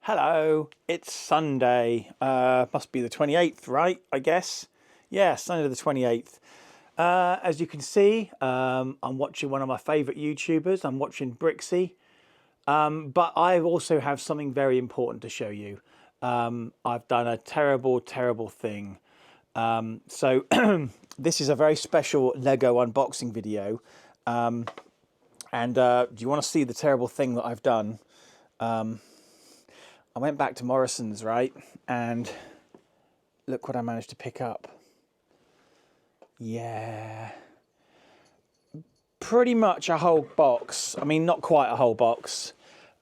Hello, it's Sunday. Must be the 28th, right? I guess. Yeah, Sunday the 28th. As you can see, I'm watching one of my favourite YouTubers. I'm watching Brixie. But I also have something very important to show you. I've done a terrible, terrible thing. So this is a very special Lego unboxing video. Do you want to see the terrible thing that I've done? I went back to Morrison's, right? And look what I managed to pick up. Yeah. Pretty much a whole box. I mean, not quite a whole box.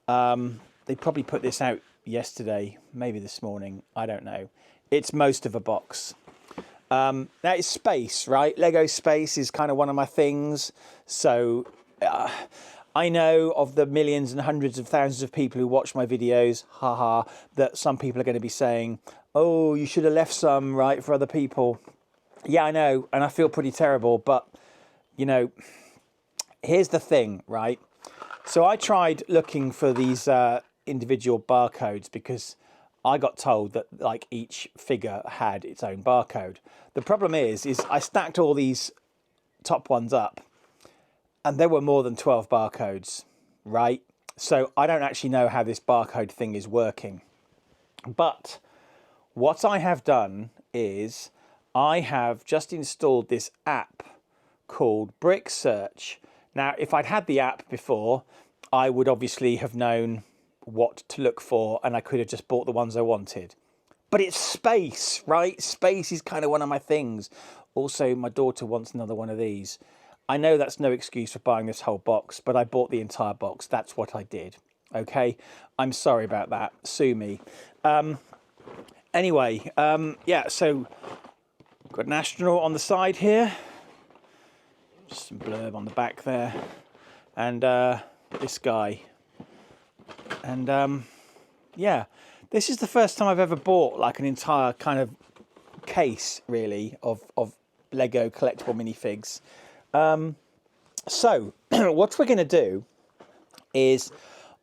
They probably put this out yesterday, maybe this morning. I don't know. It's most of a box. That is space, right? Lego space is kind of one of my things. So I know of the millions and hundreds of thousands of people who watch my videos, haha, that some people are going to be saying, oh, you should have left some, right, for other people. Yeah, I know, and I feel pretty terrible, but, you know, here's the thing, right? So I tried looking for these individual barcodes because I got told that, like, each figure had its own barcode. The problem is I stacked all these top ones up, and there were more than 12 barcodes, right? So I don't actually know how this barcode thing is working. But what I have done is I have just installed this app called Brick Search. Now, if I'd had the app before, I would obviously have known what to look for, and I could have just bought the ones I wanted. But it's space, right? Space is kind of one of my things. Also, my daughter wants another one of these. I know that's no excuse for buying this whole box, but I bought the entire box. That's what I did. Okay, I'm sorry about that. Sue me. Anyway, yeah, so got an astronaut on the side here. Just some blurb on the back there. And this guy. And yeah, this is the first time I've ever bought like an entire kind of case, really, of Lego collectible minifigs. So what we're going to do is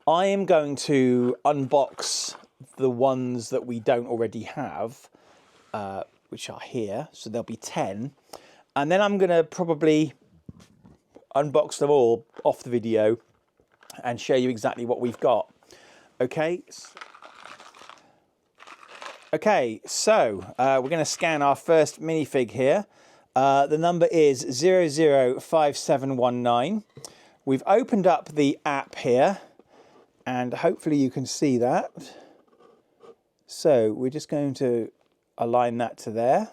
I am going to unbox the ones that we don't already have, which are here. So there'll be 10. And then I'm going to probably unbox them all off the video and show you exactly what we've got. Okay. Okay, so we're going to scan our first minifig here. The number is 005719. We've opened up the app here, and hopefully you can see that. So we're just going to align that to there.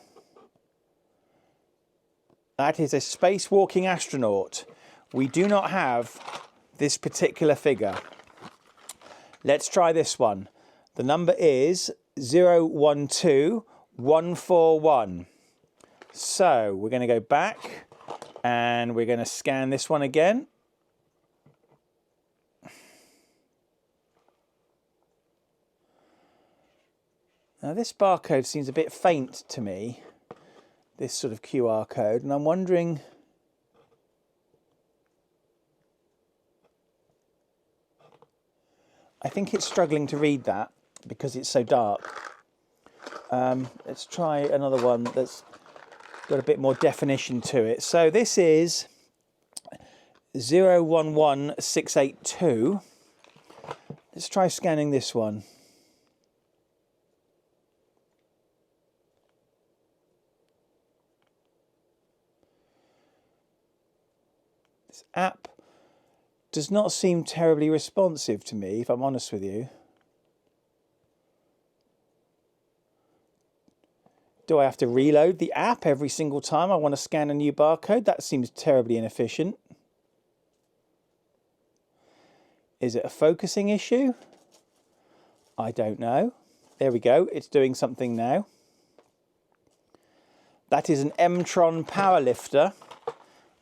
That is a spacewalking astronaut. We do not have this particular figure. Let's try this one. The number is 012141. So we're going to go back and we're going to scan this one again. Now this barcode seems a bit faint to me, this sort of QR code, and I'm wondering, I think it's struggling to read that because it's so dark. Let's try another one that's got a bit more definition to it. So this is 011682. Let's try scanning this one. This app does not seem terribly responsive to me, if I'm honest with you. Do I have to reload the app every single time I want to scan a new barcode? That seems terribly inefficient. Is it a focusing issue? I don't know. There we go. It's doing something now. That is an M-Tron powerlifter.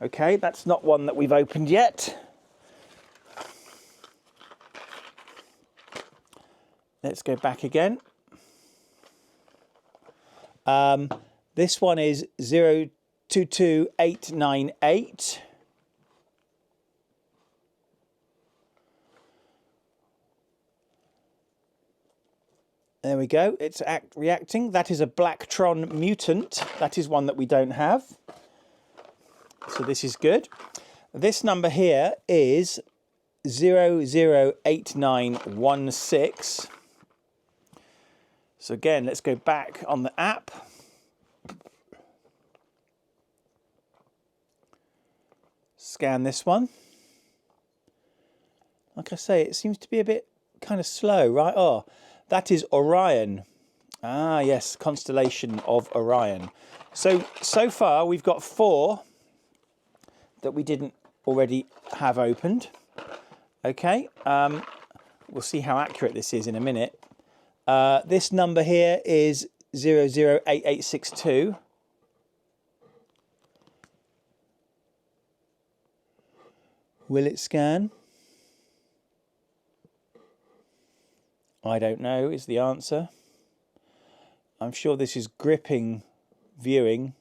Okay, that's not one that we've opened yet. Let's go back again. This one is 022898. There we go. It's reacting. That is a Blacktron Mutant. That is one that we don't have. So this is good. This number here is 008916. So again, let's go back on the app. Scan this one. Like I say, it seems to be a bit kind of slow, right? Oh, that is Orion. Ah, yes, constellation of Orion. So far we've got 4 that we didn't already have opened. Okay, we'll see how accurate this is in a minute. This number here is 008862. Will it scan? I don't know is the answer. I'm sure this is gripping viewing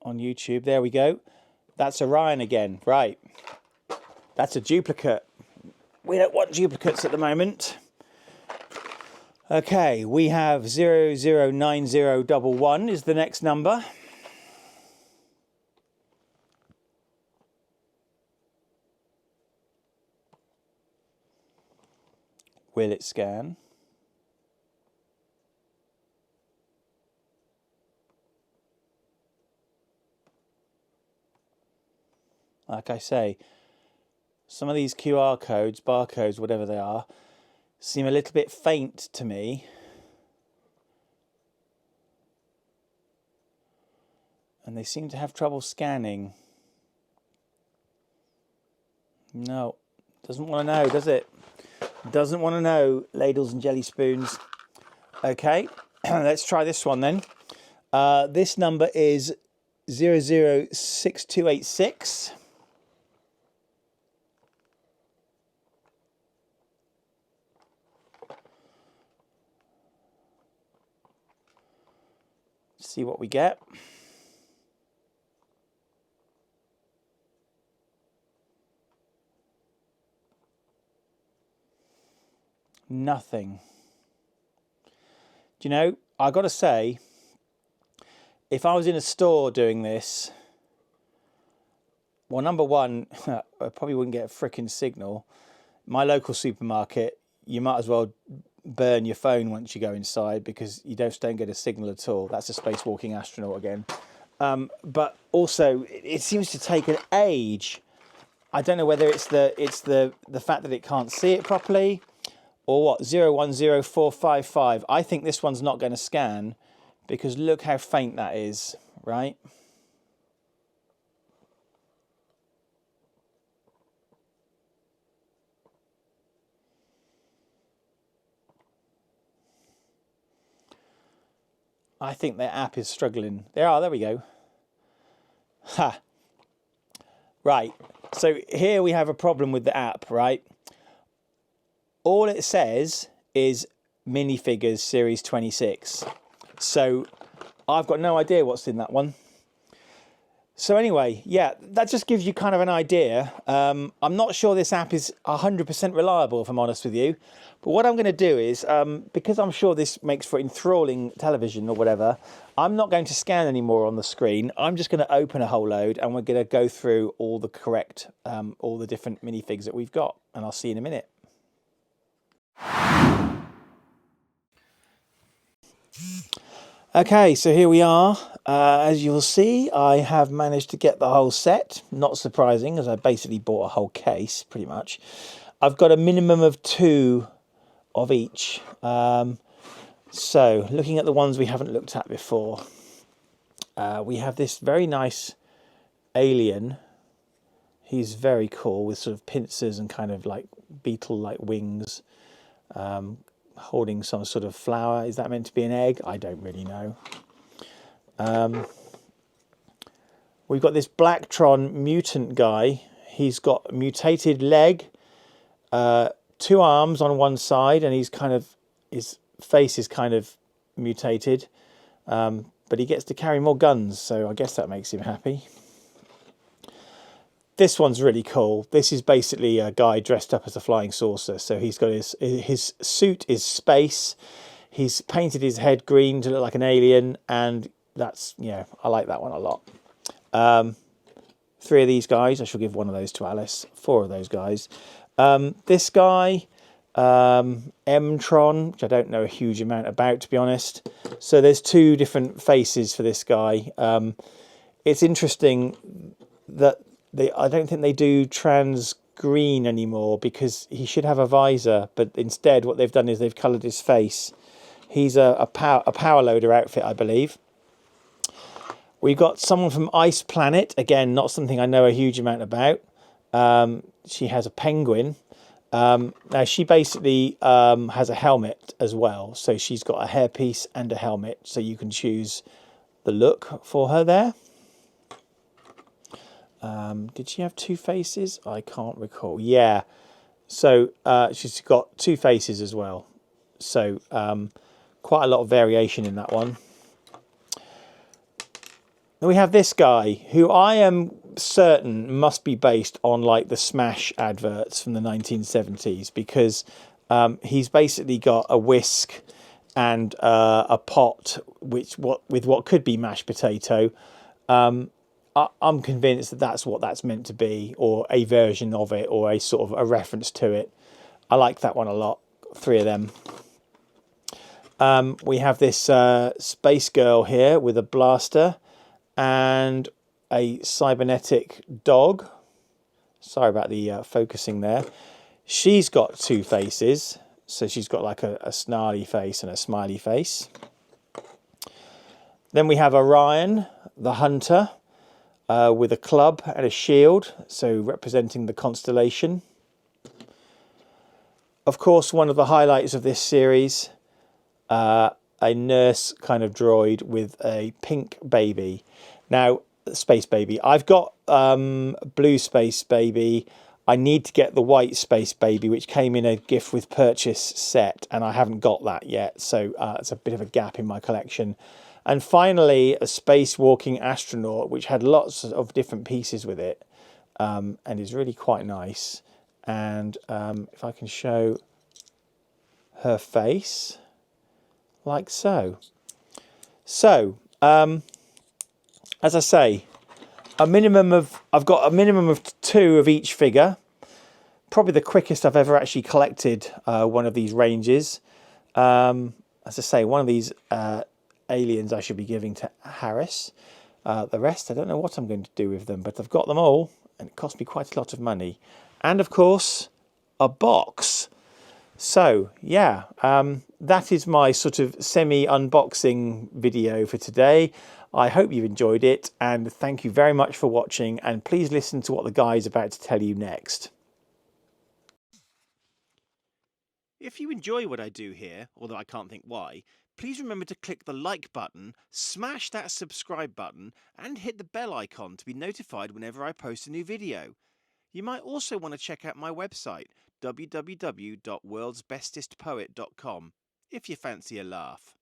on YouTube. There we go. That's Orion again. Right. That's a duplicate. We don't want duplicates at the moment. Okay, we have 009011 is the next number. Will it scan? Like I say, some of these QR codes, barcodes, whatever they are, seem a little bit faint to me. And they seem to have trouble scanning. No, doesn't want to know, does it? Doesn't want to know, ladles and jelly spoons. Okay, let's try this one then. This number is 006286. See what we get. Nothing. Do you know, I got to say, if I was in a store doing this, well, number one, I probably wouldn't get a frickin' signal. My local supermarket, you might as well burn your phone once you go inside because you don't get a signal at all. That's a spacewalking astronaut again. But also, it seems to take an age. I don't know whether it's the fact that it can't see it properly, or what, 010455. I think this one's not going to scan because look how faint that is, right? I think their app is struggling. There we go. Ha. Right, so here we have a problem with the app, right? All it says is Minifigures Series 26. So I've got no idea what's in that one. So anyway, yeah, that just gives you kind of an idea. I'm not sure this app is 100% reliable, if I'm honest with you. But what I'm going to do is, because I'm sure this makes for enthralling television or whatever, I'm not going to scan anymore on the screen. I'm just going to open a whole load and we're going to go through all the correct, all the different minifigs that we've got. And I'll see you in a minute. Okay, so here we are. As you'll see, I have managed to get the whole set. Not surprising, as I basically bought a whole case, pretty much. I've got a minimum of 2 of each. So, looking at the ones we haven't looked at before, we have this very nice alien. He's very cool with sort of pincers and kind of like beetle-like wings. Holding some sort of flower. Is that meant to be an egg? I don't really know. We've got this Blacktron mutant guy. He's got a mutated leg, 2 arms on one side, and his face is kind of mutated. But he gets to carry more guns, so I guess that makes him happy. This one's really cool. This is basically a guy dressed up as a flying saucer. So he's got his suit is space. He's painted his head green to look like an alien, and that's, yeah, I like that one a lot. 3 of these guys. I shall give 1 of those to Alice. 4 of those guys. This guy, M-Tron, which I don't know a huge amount about, to be honest. So there's 2 different faces for this guy. It's interesting that I don't think they do trans green anymore, because he should have a visor, but instead what they've done is they've coloured his face. He's a power loader outfit, I believe. We've got someone from Ice Planet. Again, not something I know a huge amount about. She has a penguin. Now, she basically has a helmet as well. So she's got a hairpiece and a helmet. So you can choose the look for her there. Did she have 2 faces? I can't recall. Yeah. So she's got 2 faces as well. So quite a lot of variation in that one. Then we have this guy, who I am certain must be based on like the Smash adverts from the 1970s, because he's basically got a whisk and a pot with what could be mashed potato. I'm convinced that that's what that's meant to be, or a version of it, or a sort of a reference to it. I like that one a lot. 3 of them. We have this space girl here with a blaster and a cybernetic dog. Sorry about the focusing there. She's got 2 faces. So she's got like a snarly face and a smiley face. Then we have Orion, the hunter, with a club and a shield, so representing the constellation. Of course, one of the highlights of this series, a nurse kind of droid with a pink baby. Now, space baby. I've got blue space baby. I need to get the white space baby, which came in a gift with purchase set, and I haven't got that yet. So it's a bit of a gap in my collection. And finally, a space walking astronaut, which had lots of different pieces with it, and is really quite nice. And if I can show her face, like so. So, as I say, I've got a minimum of 2 of each figure. Probably the quickest I've ever actually collected one of these ranges. As I say, one of these aliens I should be giving to Harris. The rest, I don't know what I'm going to do with them, but I've got them all, and it cost me quite a lot of money. And of course, a box. So yeah, that is my sort of semi-unboxing video for today. I hope you enjoyed it, and thank you very much for watching, and please listen to what the guy's about to tell you next. If you enjoy what I do here, although I can't think why, please remember to click the like button, smash that subscribe button, and hit the bell icon to be notified whenever I post a new video. You might also want to check out my website, www.worldsbestestpoet.com, if you fancy a laugh.